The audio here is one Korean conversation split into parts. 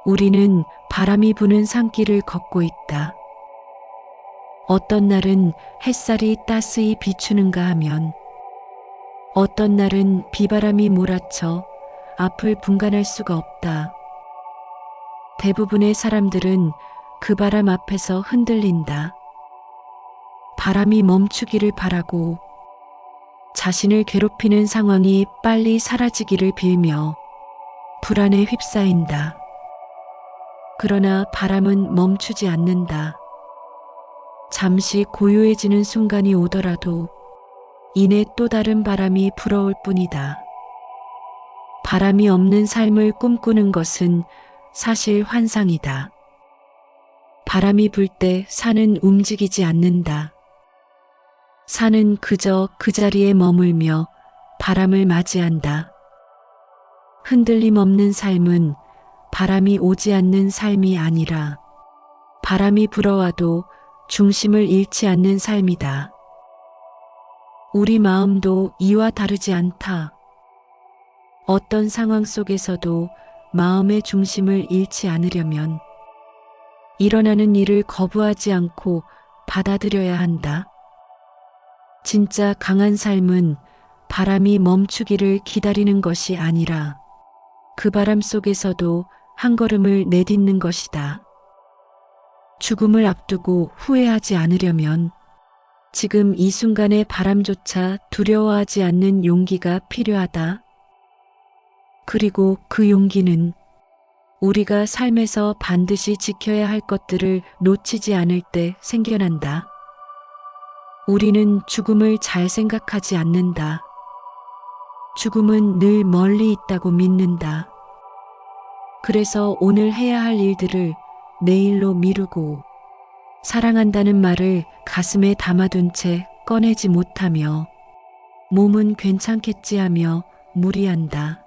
우리는 바람이 부는 산길을 걷고 있다. 어떤 날은 햇살이 따스히 비추는가 하면 어떤 날은 비바람이 몰아쳐 앞을 분간할 수가 없다. 대부분의 사람들은 그 바람 앞에서 흔들린다. 바람이 멈추기를 바라고 자신을 괴롭히는 상황이 빨리 사라지기를 빌며 불안에 휩싸인다. 그러나 바람은 멈추지 않는다. 잠시 고요해지는 순간이 오더라도 이내 또 다른 바람이 불어올 뿐이다. 바람이 없는 삶을 꿈꾸는 것은 사실 환상이다. 바람이 불 때 산은 움직이지 않는다. 산은 그저 그 자리에 머물며 바람을 맞이한다. 흔들림 없는 삶은 바람이 오지 않는 삶이 아니라 바람이 불어와도 중심을 잃지 않는 삶이다. 우리 마음도 이와 다르지 않다. 어떤 상황 속에서도 마음의 중심을 잃지 않으려면 일어나는 일을 거부하지 않고 받아들여야 한다. 진짜 강한 삶은 바람이 멈추기를 기다리는 것이 아니라 그 바람 속에서도 한 걸음을 내딛는 것이다. 죽음을 앞두고 후회하지 않으려면 지금 이 순간의 바람조차 두려워하지 않는 용기가 필요하다. 그리고 그 용기는 우리가 삶에서 반드시 지켜야 할 것들을 놓치지 않을 때 생겨난다. 우리는 죽음을 잘 생각하지 않는다. 죽음은 늘 멀리 있다고 믿는다. 그래서 오늘 해야 할 일들을 내일로 미루고 사랑한다는 말을 가슴에 담아둔 채 꺼내지 못하며 몸은 괜찮겠지 하며 무리한다.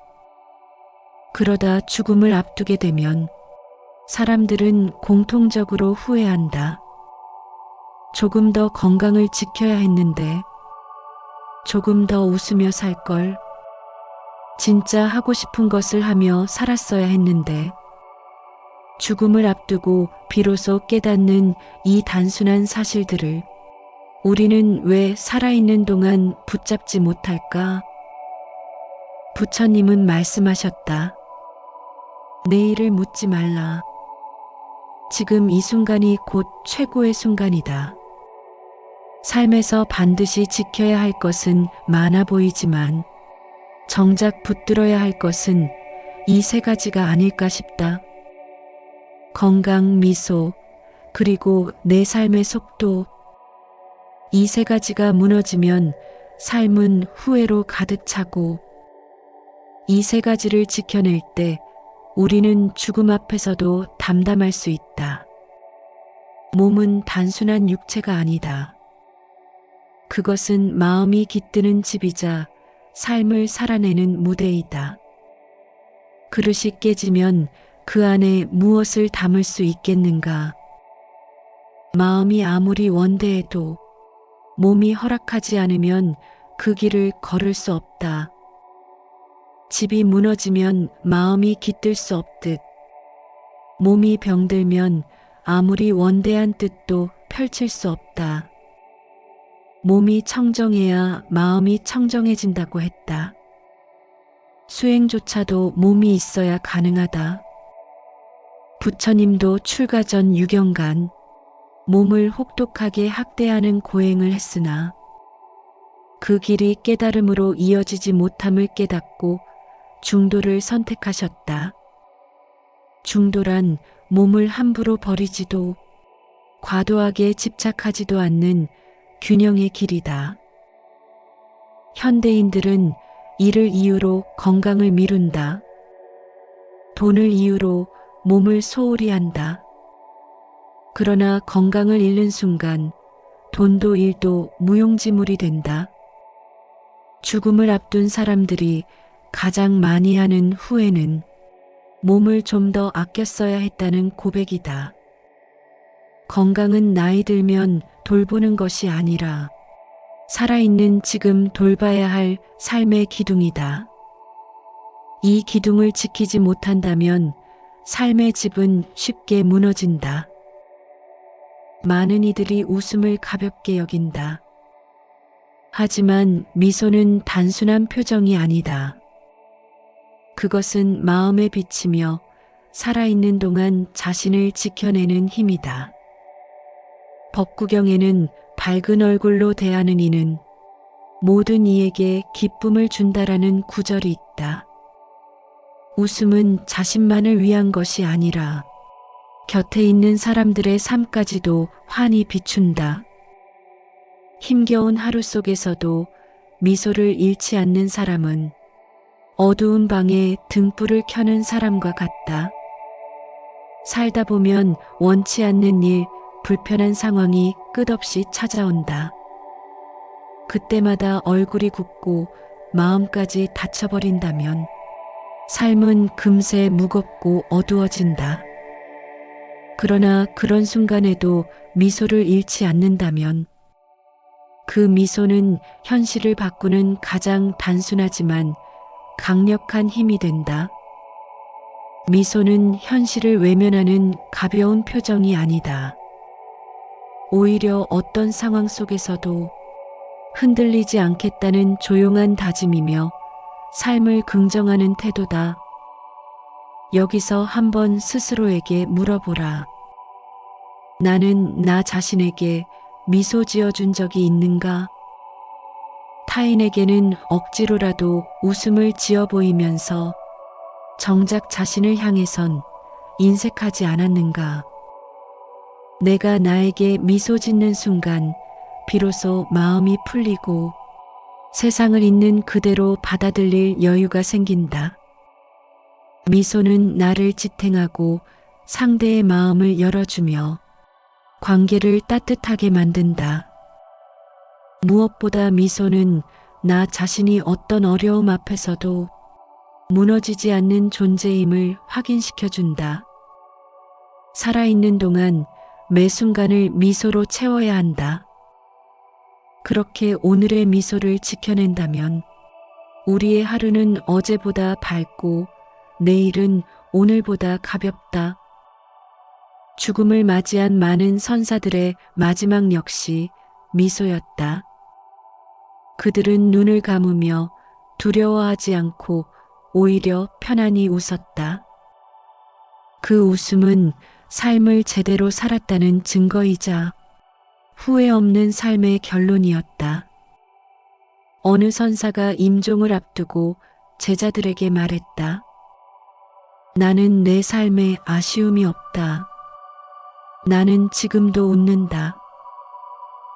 그러다 죽음을 앞두게 되면 사람들은 공통적으로 후회한다. 조금 더 건강을 지켜야 했는데, 조금 더 웃으며 살 걸, 진짜 하고 싶은 것을 하며 살았어야 했는데, 죽음을 앞두고 비로소 깨닫는 이 단순한 사실들을 우리는 왜 살아있는 동안 붙잡지 못할까? 부처님은 말씀하셨다. 내일을 묻지 말라. 지금 이 순간이 곧 최고의 순간이다. 삶에서 반드시 지켜야 할 것은 많아 보이지만 정작 붙들어야 할 것은 이 세 가지가 아닐까 싶다. 건강, 미소, 그리고 내 삶의 속도. 이 세 가지가 무너지면 삶은 후회로 가득 차고 이 세 가지를 지켜낼 때 우리는 죽음 앞에서도 담담할 수 있다. 몸은 단순한 육체가 아니다. 그것은 마음이 깃드는 집이자 삶을 살아내는 무대이다. 그릇이 깨지면 그 안에 무엇을 담을 수 있겠는가? 마음이 아무리 원대해도 몸이 허락하지 않으면 그 길을 걸을 수 없다. 집이 무너지면 마음이 깃들 수 없듯 몸이 병들면 아무리 원대한 뜻도 펼칠 수 없다. 몸이 청정해야 마음이 청정해진다고 했다. 수행조차도 몸이 있어야 가능하다. 부처님도 출가 전 6년간 몸을 혹독하게 학대하는 고행을 했으나 그 길이 깨달음으로 이어지지 못함을 깨닫고 중도를 선택하셨다. 중도란 몸을 함부로 버리지도 과도하게 집착하지도 않는 균형의 길이다. 현대인들은 일을 이유로 건강을 미룬다. 돈을 이유로 몸을 소홀히 한다. 그러나 건강을 잃는 순간 돈도 일도 무용지물이 된다. 죽음을 앞둔 사람들이 가장 많이 하는 후회는 몸을 좀 더 아껴 써야 했다는 고백이다. 건강은 나이 들면 돌보는 것이 아니라 살아있는 지금 돌봐야 할 삶의 기둥이다. 이 기둥을 지키지 못한다면 삶의 집은 쉽게 무너진다. 많은 이들이 웃음을 가볍게 여긴다. 하지만 미소는 단순한 표정이 아니다. 그것은 마음에 비치며 살아있는 동안 자신을 지켜내는 힘이다. 법구경에는 밝은 얼굴로 대하는 이는 모든 이에게 기쁨을 준다라는 구절이 있다. 웃음은 자신만을 위한 것이 아니라 곁에 있는 사람들의 삶까지도 환히 비춘다. 힘겨운 하루 속에서도 미소를 잃지 않는 사람은 어두운 방에 등불을 켜는 사람과 같다. 살다 보면 원치 않는 일, 불편한 상황이 끝없이 찾아온다. 그때마다 얼굴이 굳고 마음까지 닫혀버린다면 삶은 금세 무겁고 어두워진다. 그러나 그런 순간에도 미소를 잃지 않는다면 그 미소는 현실을 바꾸는 가장 단순하지만 강력한 힘이 된다. 미소는 현실을 외면하는 가벼운 표정이 아니다. 오히려 어떤 상황 속에서도 흔들리지 않겠다는 조용한 다짐이며 삶을 긍정하는 태도다. 여기서 한번 스스로에게 물어보라. 나는 나 자신에게 미소 지어준 적이 있는가? 타인에게는 억지로라도 웃음을 지어 보이면서 정작 자신을 향해선 인색하지 않았는가? 내가 나에게 미소 짓는 순간 비로소 마음이 풀리고 세상을 있는 그대로 받아들일 여유가 생긴다. 미소는 나를 지탱하고 상대의 마음을 열어주며 관계를 따뜻하게 만든다. 무엇보다 미소는 나 자신이 어떤 어려움 앞에서도 무너지지 않는 존재임을 확인시켜준다. 살아있는 동안 매 순간을 미소로 채워야 한다. 그렇게 오늘의 미소를 지켜낸다면 우리의 하루는 어제보다 밝고 내일은 오늘보다 가볍다. 죽음을 맞이한 많은 선사들의 마지막 역시 미소였다. 그들은 눈을 감으며 두려워하지 않고 오히려 편안히 웃었다. 그 웃음은 삶을 제대로 살았다는 증거이자 후회 없는 삶의 결론이었다. 어느 선사가 임종을 앞두고 제자들에게 말했다. 나는 내 삶에 아쉬움이 없다. 나는 지금도 웃는다.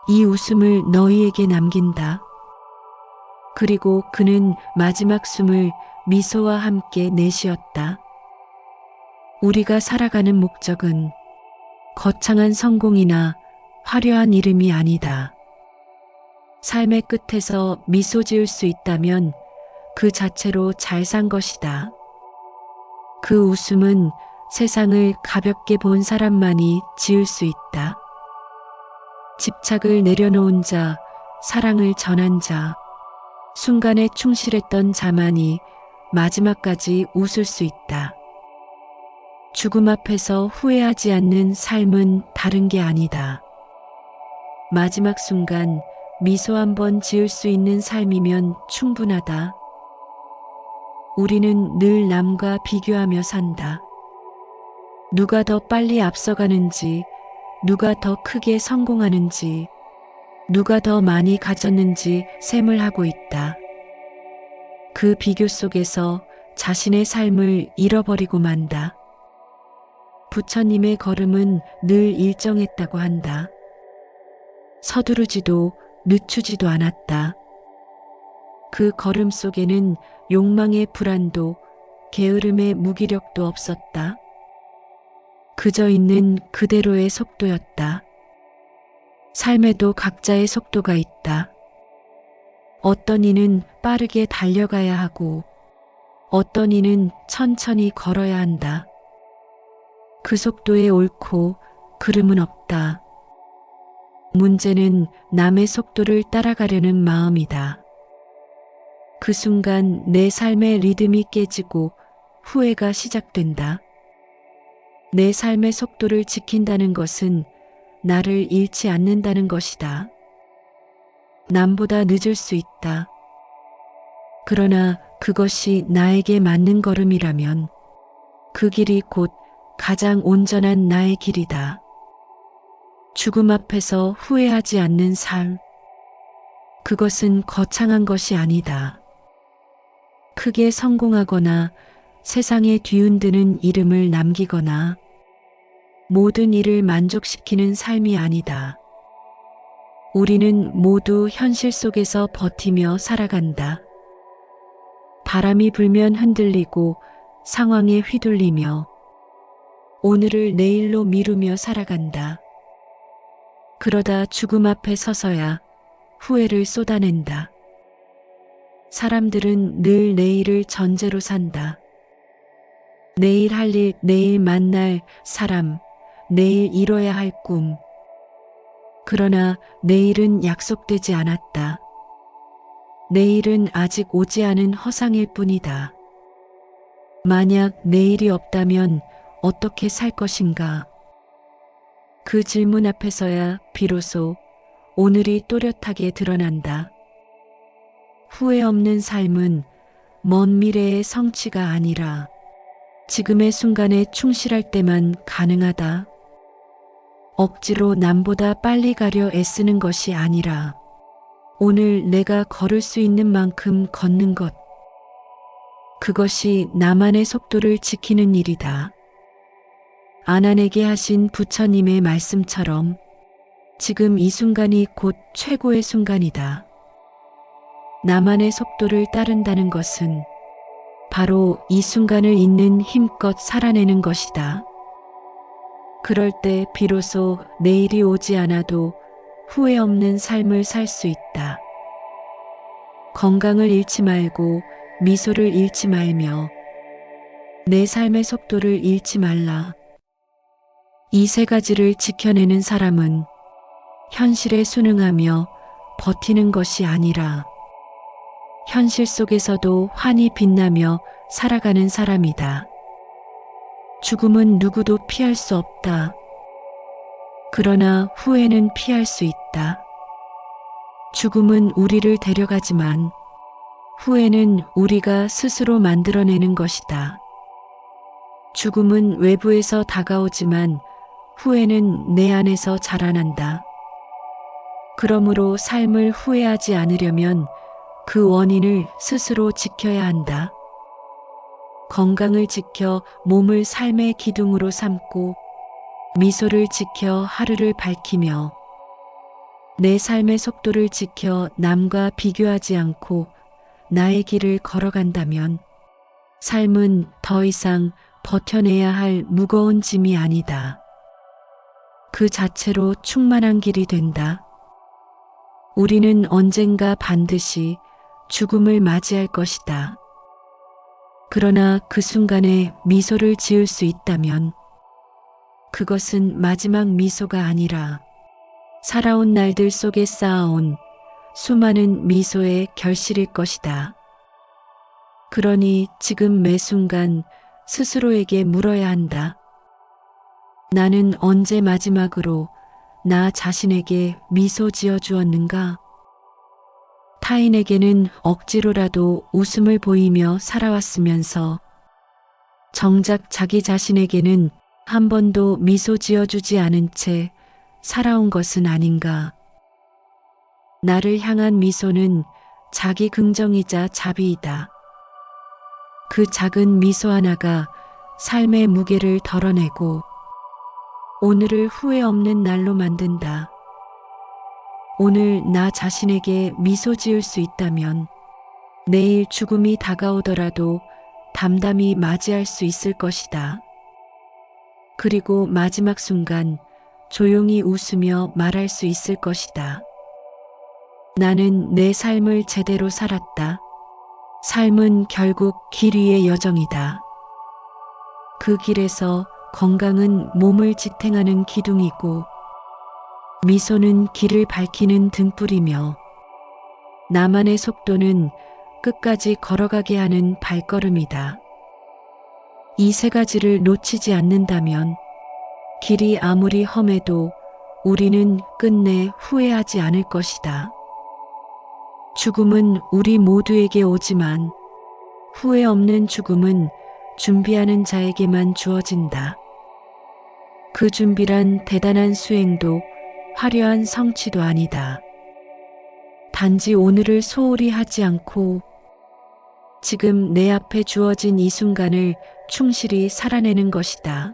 이 웃음을 너희에게 남긴다. 그리고 그는 마지막 숨을 미소와 함께 내쉬었다. 우리가 살아가는 목적은 거창한 성공이나 화려한 이름이 아니다. 삶의 끝에서 미소 지을 수 있다면 그 자체로 잘 산 것이다. 그 웃음은 세상을 가볍게 본 사람만이 지을 수 있다. 집착을 내려놓은 자, 사랑을 전한 자, 순간에 충실했던 자만이 마지막까지 웃을 수 있다. 죽음 앞에서 후회하지 않는 삶은 다른 게 아니다. 마지막 순간 미소 한 번 지을 수 있는 삶이면 충분하다. 우리는 늘 남과 비교하며 산다. 누가 더 빨리 앞서가는지, 누가 더 크게 성공하는지, 누가 더 많이 가졌는지 셈을 하고 있다. 그 비교 속에서 자신의 삶을 잃어버리고 만다. 부처님의 걸음은 늘 일정했다고 한다. 서두르지도 늦추지도 않았다. 그 걸음 속에는 욕망의 불안도 게으름의 무기력도 없었다. 그저 있는 그대로의 속도였다. 삶에도 각자의 속도가 있다. 어떤 이는 빠르게 달려가야 하고 어떤 이는 천천히 걸어야 한다. 그 속도에 옳고 그름은 없다. 문제는 남의 속도를 따라가려는 마음이다. 그 순간 내 삶의 리듬이 깨지고 후회가 시작된다. 내 삶의 속도를 지킨다는 것은 나를 잃지 않는다는 것이다. 남보다 늦을 수 있다. 그러나 그것이 나에게 맞는 걸음이라면 그 길이 곧 가장 온전한 나의 길이다. 죽음 앞에서 후회하지 않는 삶. 그것은 거창한 것이 아니다. 크게 성공하거나 세상에 뒤흔드는 이름을 남기거나 모든 일을 만족시키는 삶이 아니다. 우리는 모두 현실 속에서 버티며 살아간다. 바람이 불면 흔들리고 상황에 휘둘리며 오늘을 내일로 미루며 살아간다. 그러다 죽음 앞에 서서야 후회를 쏟아낸다. 사람들은 늘 내일을 전제로 산다. 내일 할 일, 내일 만날 사람, 내일 이뤄야 할 꿈. 그러나 내일은 약속되지 않았다. 내일은 아직 오지 않은 허상일 뿐이다. 만약 내일이 없다면 어떻게 살 것인가? 그 질문 앞에서야 비로소 오늘이 또렷하게 드러난다. 후회 없는 삶은 먼 미래의 성취가 아니라 지금의 순간에 충실할 때만 가능하다. 억지로 남보다 빨리 가려 애쓰는 것이 아니라 오늘 내가 걸을 수 있는 만큼 걷는 것. 그것이 나만의 속도를 지키는 일이다. 아난에게 하신 부처님의 말씀처럼 지금 이 순간이 곧 최고의 순간이다. 나만의 속도를 따른다는 것은 바로 이 순간을 있는 힘껏 살아내는 것이다. 그럴 때 비로소 내일이 오지 않아도 후회 없는 삶을 살 수 있다. 건강을 잃지 말고 미소를 잃지 말며 내 삶의 속도를 잃지 말라. 이 세 가지를 지켜내는 사람은 현실에 순응하며 버티는 것이 아니라 현실 속에서도 환히 빛나며 살아가는 사람이다. 죽음은 누구도 피할 수 없다. 그러나 후회는 피할 수 있다. 죽음은 우리를 데려가지만 후회는 우리가 스스로 만들어내는 것이다. 죽음은 외부에서 다가오지만 후회는 내 안에서 자라난다. 그러므로 삶을 후회하지 않으려면 그 원인을 스스로 지켜야 한다. 건강을 지켜 몸을 삶의 기둥으로 삼고 미소를 지켜 하루를 밝히며 내 삶의 속도를 지켜 남과 비교하지 않고 나의 길을 걸어간다면 삶은 더 이상 버텨내야 할 무거운 짐이 아니다. 그 자체로 충만한 길이 된다. 우리는 언젠가 반드시 죽음을 맞이할 것이다. 그러나 그 순간에 미소를 지을 수 있다면 그것은 마지막 미소가 아니라 살아온 날들 속에 쌓아온 수많은 미소의 결실일 것이다. 그러니 지금 매 순간 스스로에게 물어야 한다. 나는 언제 마지막으로 나 자신에게 미소 지어 주었는가? 타인에게는 억지로라도 웃음을 보이며 살아왔으면서 정작 자기 자신에게는 한 번도 미소 지어주지 않은 채 살아온 것은 아닌가. 나를 향한 미소는 자기 긍정이자 자비이다. 그 작은 미소 하나가 삶의 무게를 덜어내고 오늘을 후회 없는 날로 만든다. 오늘 나 자신에게 미소 지을 수 있다면 내일 죽음이 다가오더라도 담담히 맞이할 수 있을 것이다. 그리고 마지막 순간 조용히 웃으며 말할 수 있을 것이다. 나는 내 삶을 제대로 살았다. 삶은 결국 길 위의 여정이다. 그 길에서 건강은 몸을 지탱하는 기둥이고 미소는 길을 밝히는 등불이며 나만의 속도는 끝까지 걸어가게 하는 발걸음이다. 이 세 가지를 놓치지 않는다면 길이 아무리 험해도 우리는 끝내 후회하지 않을 것이다. 죽음은 우리 모두에게 오지만 후회 없는 죽음은 준비하는 자에게만 주어진다. 그 준비란 대단한 수행도 화려한 성취도 아니다. 단지 오늘을 소홀히 하지 않고 지금 내 앞에 주어진 이 순간을 충실히 살아내는 것이다.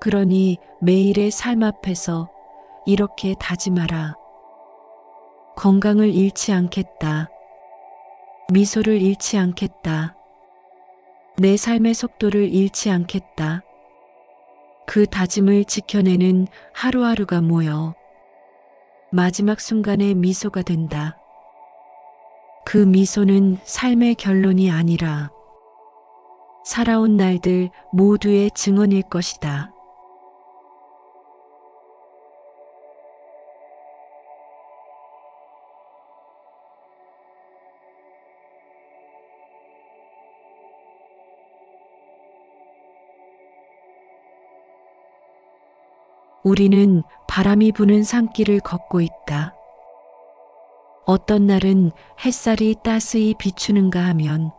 그러니 매일의 삶 앞에서 이렇게 다짐하라. 건강을 잃지 않겠다. 미소를 잃지 않겠다. 내 삶의 속도를 잃지 않겠다. 그 다짐을 지켜내는 하루하루가 모여 마지막 순간의 미소가 된다. 그 미소는 삶의 결론이 아니라 살아온 날들 모두의 증언일 것이다. 우리는 바람이 부는 산길을 걷고 있다. 어떤 날은 햇살이 따스히 비추는가 하면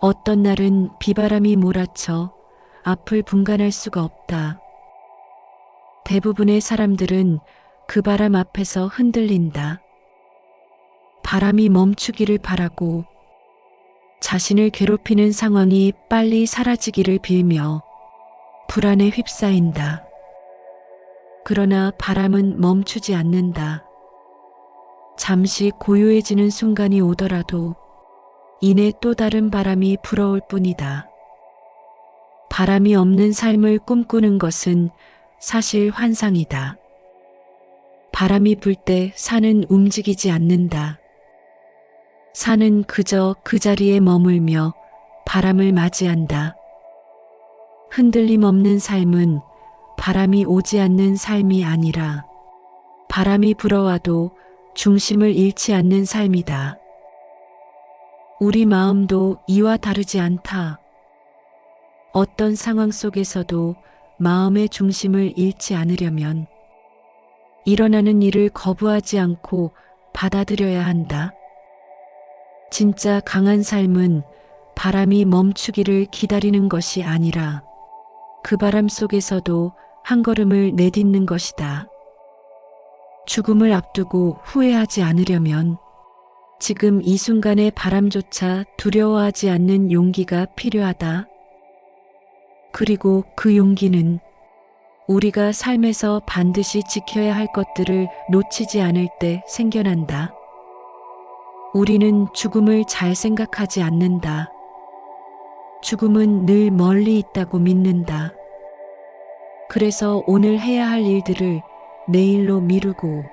어떤 날은 비바람이 몰아쳐 앞을 분간할 수가 없다. 대부분의 사람들은 그 바람 앞에서 흔들린다. 바람이 멈추기를 바라고 자신을 괴롭히는 상황이 빨리 사라지기를 빌며 불안에 휩싸인다. 그러나 바람은 멈추지 않는다. 잠시 고요해지는 순간이 오더라도 이내 또 다른 바람이 불어올 뿐이다. 바람이 없는 삶을 꿈꾸는 것은 사실 환상이다. 바람이 불 때 산은 움직이지 않는다. 산은 그저 그 자리에 머물며 바람을 맞이한다. 흔들림 없는 삶은 바람이 오지 않는 삶이 아니라 바람이 불어와도 중심을 잃지 않는 삶이다. 우리 마음도 이와 다르지 않다. 어떤 상황 속에서도 마음의 중심을 잃지 않으려면 일어나는 일을 거부하지 않고 받아들여야 한다. 진짜 강한 삶은 바람이 멈추기를 기다리는 것이 아니라 그 바람 속에서도 한 걸음을 내딛는 것이다. 죽음을 앞두고 후회하지 않으려면 지금 이 순간의 바람조차 두려워하지 않는 용기가 필요하다. 그리고 그 용기는 우리가 삶에서 반드시 지켜야 할 것들을 놓치지 않을 때 생겨난다. 우리는 죽음을 잘 생각하지 않는다. 죽음은 늘 멀리 있다고 믿는다. 그래서 오늘 해야 할 일들을 내일로 미루고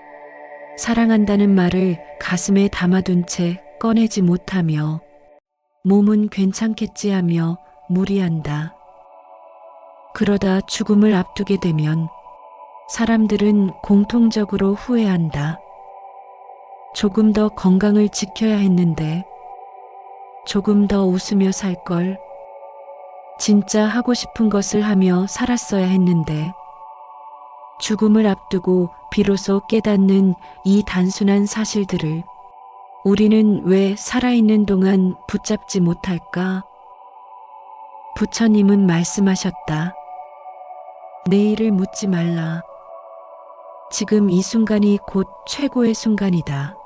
사랑한다는 말을 가슴에 담아둔 채 꺼내지 못하며 몸은 괜찮겠지 하며 무리한다. 그러다 죽음을 앞두게 되면 사람들은 공통적으로 후회한다. 조금 더 건강을 지켜야 했는데, 조금 더 웃으며 살 걸, 진짜 하고 싶은 것을 하며 살았어야 했는데, 죽음을 앞두고 비로소 깨닫는 이 단순한 사실들을 우리는 왜 살아있는 동안 붙잡지 못할까? 부처님은 말씀하셨다. 내일을 묻지 말라. 지금 이 순간이 곧 최고의 순간이다.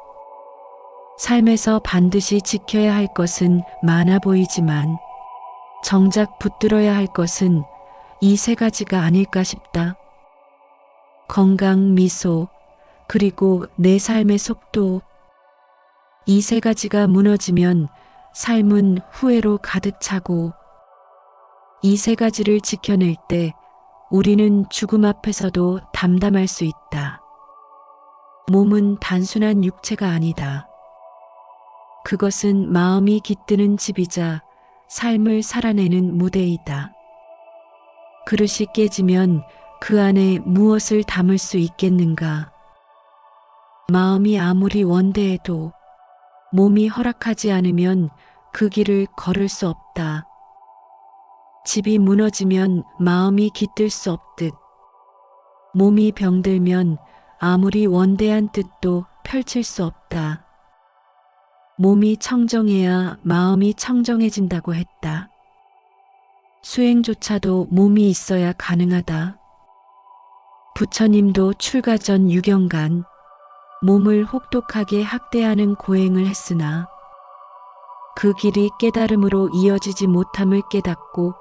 삶에서 반드시 지켜야 할 것은 많아 보이지만 정작 붙들어야 할 것은 이 세 가지가 아닐까 싶다. 건강, 미소, 그리고 내 삶의 속도. 이 세 가지가 무너지면 삶은 후회로 가득 차고 이 세 가지를 지켜낼 때 우리는 죽음 앞에서도 담담할 수 있다. 몸은 단순한 육체가 아니다. 그것은 마음이 깃드는 집이자 삶을 살아내는 무대이다. 그릇이 깨지면 그 안에 무엇을 담을 수 있겠는가? 마음이 아무리 원대해도 몸이 허락하지 않으면 그 길을 걸을 수 없다. 집이 무너지면 마음이 깃들 수 없듯 몸이 병들면 아무리 원대한 뜻도 펼칠 수 없다. 몸이 청정해야 마음이 청정해진다고 했다. 수행조차도 몸이 있어야 가능하다. 부처님도 출가 전 6년간 몸을 혹독하게 학대하는 고행을 했으나 그 길이 깨달음으로 이어지지 못함을 깨닫고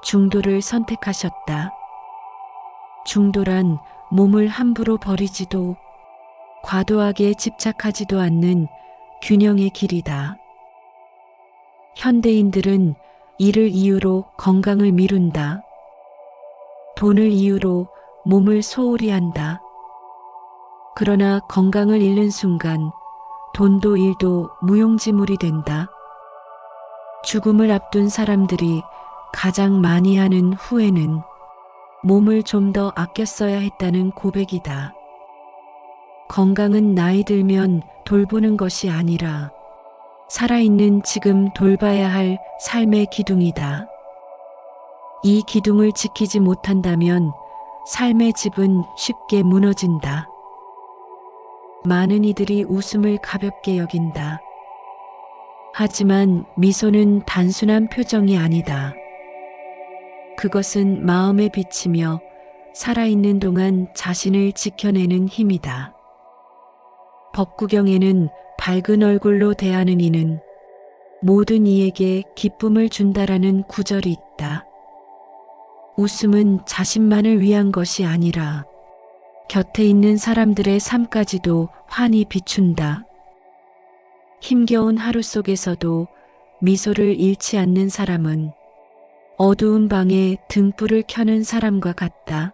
중도를 선택하셨다. 중도란 몸을 함부로 버리지도 과도하게 집착하지도 않는 균형의 길이다. 현대인들은 이를 이유로 건강을 미룬다. 돈을 이유로 몸을 소홀히 한다. 그러나 건강을 잃는 순간 돈도 일도 무용지물이 된다. 죽음을 앞둔 사람들이 가장 많이 하는 후회는 몸을 좀 더 아껴 써야 했다는 고백이다. 건강은 나이 들면 돌보는 것이 아니라 살아있는 지금 돌봐야 할 삶의 기둥이다. 이 기둥을 지키지 못한다면 삶의 집은 쉽게 무너진다. 많은 이들이 웃음을 가볍게 여긴다. 하지만 미소는 단순한 표정이 아니다. 그것은 마음에 비치며 살아있는 동안 자신을 지켜내는 힘이다. 법구경에는 밝은 얼굴로 대하는 이는 모든 이에게 기쁨을 준다라는 구절이 있다. 웃음은 자신만을 위한 것이 아니라 곁에 있는 사람들의 삶까지도 환히 비춘다. 힘겨운 하루 속에서도 미소를 잃지 않는 사람은 어두운 방에 등불을 켜는 사람과 같다.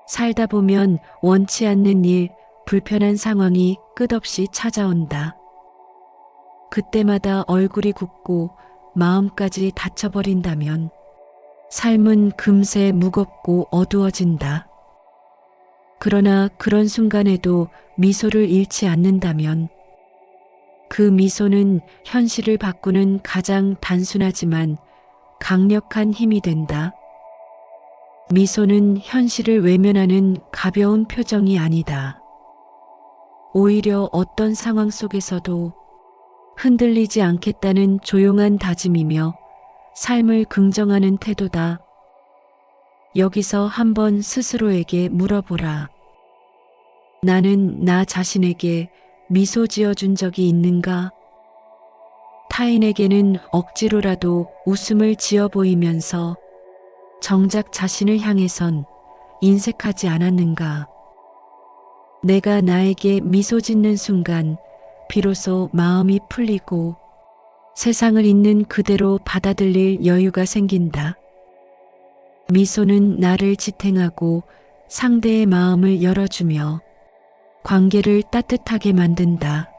살다 보면 원치 않는 일, 불편한 상황이 끝없이 찾아온다. 그때마다 얼굴이 굳고 마음까지 닫혀버린다면 삶은 금세 무겁고 어두워진다. 그러나 그런 순간에도 미소를 잃지 않는다면 그 미소는 현실을 바꾸는 가장 단순하지만 강력한 힘이 된다. 미소는 현실을 외면하는 가벼운 표정이 아니다. 오히려 어떤 상황 속에서도 흔들리지 않겠다는 조용한 다짐이며 삶을 긍정하는 태도다. 여기서 한번 스스로에게 물어보라. 나는 나 자신에게 미소 지어준 적이 있는가? 타인에게는 억지로라도 웃음을 지어 보이면서 정작 자신을 향해선 인색하지 않았는가? 내가 나에게 미소 짓는 순간 비로소 마음이 풀리고 세상을 있는 그대로 받아들일 여유가 생긴다. 미소는 나를 지탱하고 상대의 마음을 열어주며 관계를 따뜻하게 만든다.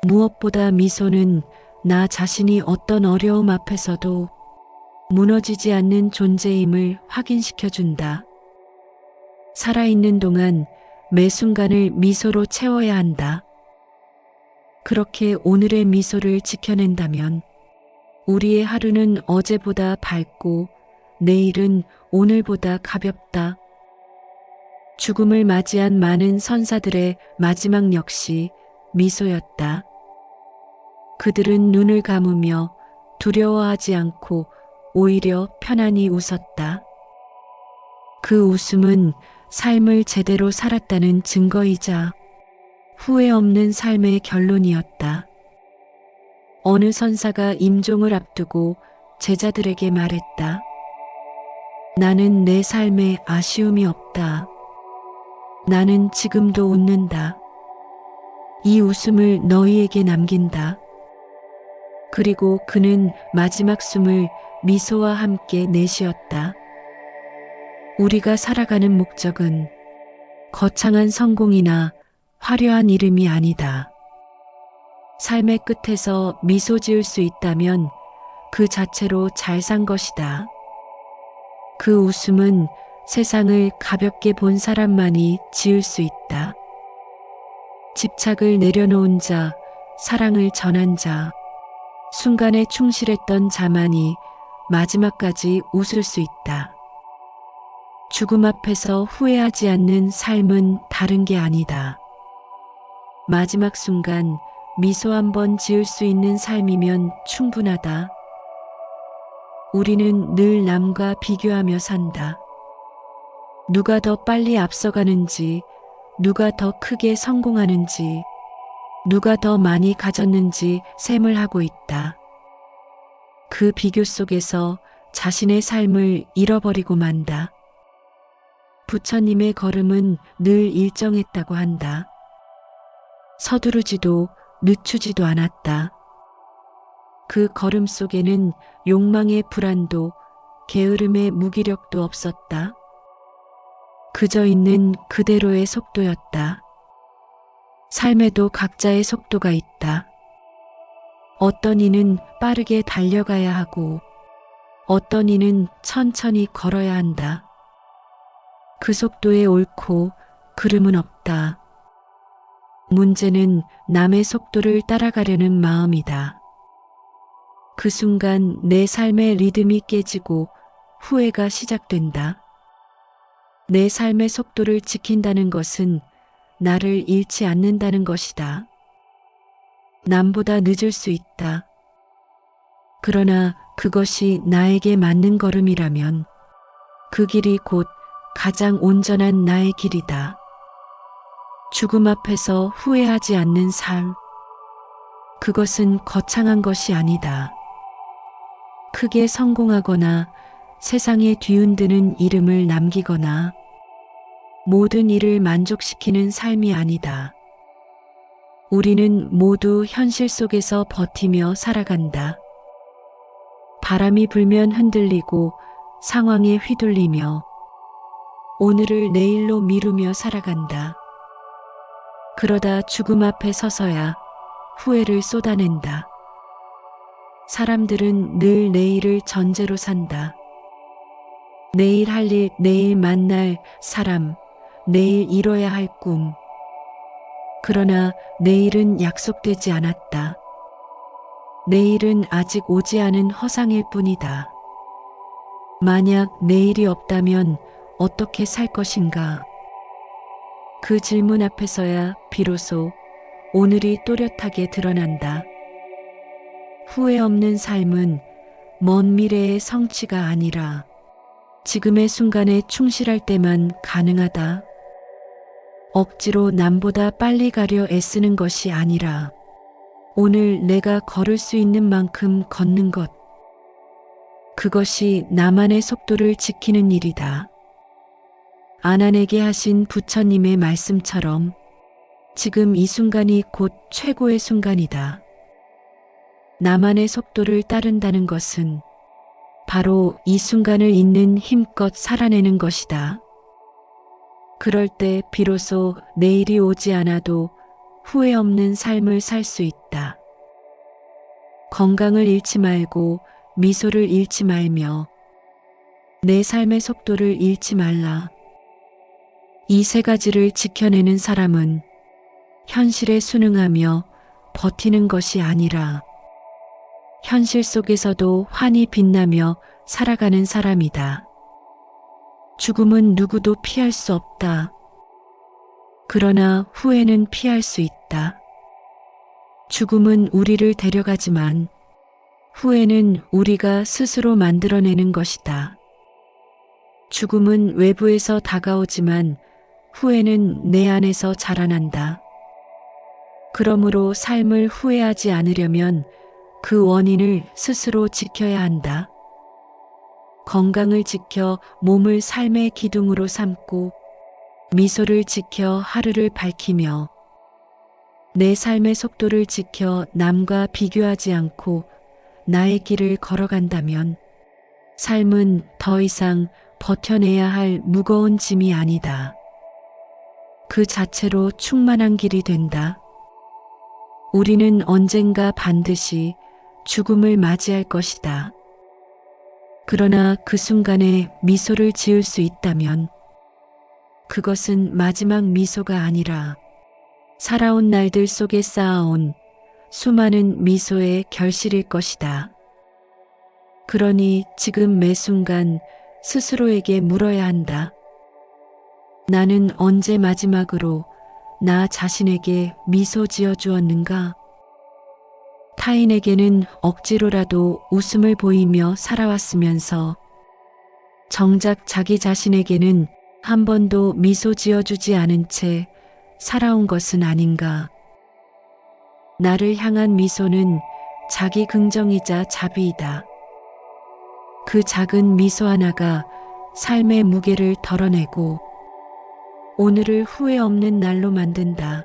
무엇보다 미소는 나 자신이 어떤 어려움 앞에서도 무너지지 않는 존재임을 확인시켜준다. 살아있는 동안 매 순간을 미소로 채워야 한다. 그렇게 오늘의 미소를 지켜낸다면 우리의 하루는 어제보다 밝고 내일은 오늘보다 가볍다. 죽음을 맞이한 많은 선사들의 마지막 역시 미소였다. 그들은 눈을 감으며 두려워하지 않고 오히려 편안히 웃었다. 그 웃음은 삶을 제대로 살았다는 증거이자 후회 없는 삶의 결론이었다. 어느 선사가 임종을 앞두고 제자들에게 말했다. 나는 내 삶에 아쉬움이 없다. 나는 지금도 웃는다. 이 웃음을 너희에게 남긴다. 그리고 그는 마지막 숨을 미소와 함께 내쉬었다. 우리가 살아가는 목적은 거창한 성공이나 화려한 이름이 아니다. 삶의 끝에서 미소 지을 수 있다면 그 자체로 잘 산 것이다. 그 웃음은 세상을 가볍게 본 사람만이 지을 수 있다. 집착을 내려놓은 자, 사랑을 전한 자, 순간에 충실했던 자만이 마지막까지 웃을 수 있다. 죽음 앞에서 후회하지 않는 삶은 다른 게 아니다. 마지막 순간 미소 한 번 지을 수 있는 삶이면 충분하다. 우리는 늘 남과 비교하며 산다. 누가 더 빨리 앞서가는지, 누가 더 크게 성공하는지, 누가 더 많이 가졌는지 셈을 하고 있다. 그 비교 속에서 자신의 삶을 잃어버리고 만다. 부처님의 걸음은 늘 일정했다고 한다. 서두르지도 늦추지도 않았다. 그 걸음 속에는 욕망의 불안도 게으름의 무기력도 없었다. 그저 있는 그대로의 속도였다. 삶에도 각자의 속도가 있다. 어떤 이는 빠르게 달려가야 하고 어떤 이는 천천히 걸어야 한다. 그 속도에 옳고 그름은 없다. 문제는 남의 속도를 따라가려는 마음이다. 그 순간 내 삶의 리듬이 깨지고 후회가 시작된다. 내 삶의 속도를 지킨다는 것은 나를 잃지 않는다는 것이다. 남보다 늦을 수 있다. 그러나 그것이 나에게 맞는 걸음이라면 그 길이 곧 가장 온전한 나의 길이다. 죽음 앞에서 후회하지 않는 삶. 그것은 거창한 것이 아니다. 크게 성공하거나 세상에 뒤흔드는 이름을 남기거나 모든 일을 만족시키는 삶이 아니다. 우리는 모두 현실 속에서 버티며 살아간다. 바람이 불면 흔들리고 상황에 휘둘리며 오늘을 내일로 미루며 살아간다. 그러다 죽음 앞에 서서야 후회를 쏟아낸다. 사람들은 늘 내일을 전제로 산다. 내일 할 일, 내일 만날 사람, 내일 이뤄야 할 꿈. 그러나 내일은 약속되지 않았다. 내일은 아직 오지 않은 허상일 뿐이다. 만약 내일이 없다면 어떻게 살 것인가? 그 질문 앞에서야 비로소 오늘이 또렷하게 드러난다. 후회 없는 삶은 먼 미래의 성취가 아니라 지금의 순간에 충실할 때만 가능하다. 억지로 남보다 빨리 가려 애쓰는 것이 아니라 오늘 내가 걸을 수 있는 만큼 걷는 것. 그것이 나만의 속도를 지키는 일이다. 아난에게 하신 부처님의 말씀처럼 지금 이 순간이 곧 최고의 순간이다. 나만의 속도를 따른다는 것은 바로 이 순간을 있는 힘껏 살아내는 것이다. 그럴 때 비로소 내일이 오지 않아도 후회 없는 삶을 살 수 있다. 건강을 잃지 말고 미소를 잃지 말며 내 삶의 속도를 잃지 말라. 이 세 가지를 지켜내는 사람은 현실에 순응하며 버티는 것이 아니라 현실 속에서도 환히 빛나며 살아가는 사람이다. 죽음은 누구도 피할 수 없다. 그러나 후회는 피할 수 있다. 죽음은 우리를 데려가지만 후회는 우리가 스스로 만들어내는 것이다. 죽음은 외부에서 다가오지만 후회는 내 안에서 자라난다. 그러므로 삶을 후회하지 않으려면 그 원인을 스스로 지켜야 한다. 건강을 지켜 몸을 삶의 기둥으로 삼고 미소를 지켜 하루를 밝히며 내 삶의 속도를 지켜 남과 비교하지 않고 나의 길을 걸어간다면 삶은 더 이상 버텨내야 할 무거운 짐이 아니다. 그 자체로 충만한 길이 된다. 우리는 언젠가 반드시 죽음을 맞이할 것이다. 그러나 그 순간에 미소를 지을 수 있다면 그것은 마지막 미소가 아니라 살아온 날들 속에 쌓아온 수많은 미소의 결실일 것이다. 그러니 지금 매 순간 스스로에게 물어야 한다. 나는 언제 마지막으로 나 자신에게 미소 지어 주었는가? 타인에게는 억지로라도 웃음을 보이며 살아왔으면서 정작 자기 자신에게는 한 번도 미소 지어주지 않은 채 살아온 것은 아닌가. 나를 향한 미소는 자기 긍정이자 자비이다. 그 작은 미소 하나가 삶의 무게를 덜어내고 오늘을 후회 없는 날로 만든다.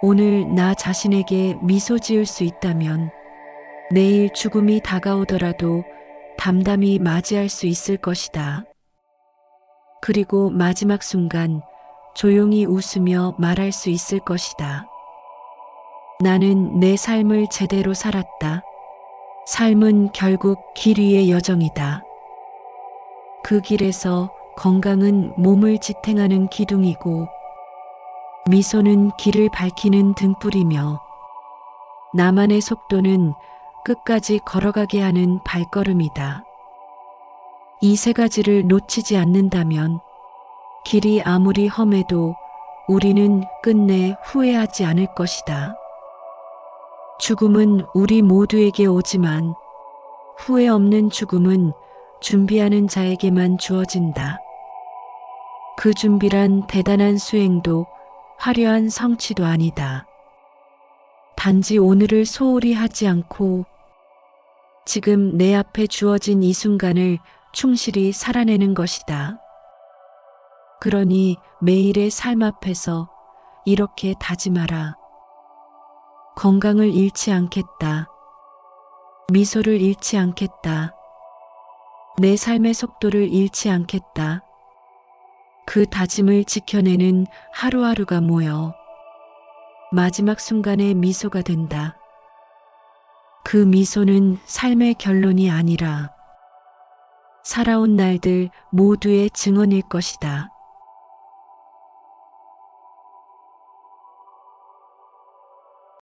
오늘 나 자신에게 미소 지을 수 있다면 내일 죽음이 다가오더라도 담담히 맞이할 수 있을 것이다. 그리고 마지막 순간 조용히 웃으며 말할 수 있을 것이다. 나는 내 삶을 제대로 살았다. 삶은 결국 길 위의 여정이다. 그 길에서 건강은 몸을 지탱하는 기둥이고 미소는 길을 밝히는 등불이며 나만의 속도는 끝까지 걸어가게 하는 발걸음이다. 이 세 가지를 놓치지 않는다면 길이 아무리 험해도 우리는 끝내 후회하지 않을 것이다. 죽음은 우리 모두에게 오지만 후회 없는 죽음은 준비하는 자에게만 주어진다. 그 준비란 대단한 수행도 화려한 성취도 아니다. 단지 오늘을 소홀히 하지 않고 지금 내 앞에 주어진 이 순간을 충실히 살아내는 것이다. 그러니 매일의 삶 앞에서 이렇게 다짐하라. 건강을 잃지 않겠다. 미소를 잃지 않겠다. 내 삶의 속도를 잃지 않겠다. 그 다짐을 지켜내는 하루하루가 모여 마지막 순간의 미소가 된다. 그 미소는 삶의 결론이 아니라 살아온 날들 모두의 증언일 것이다.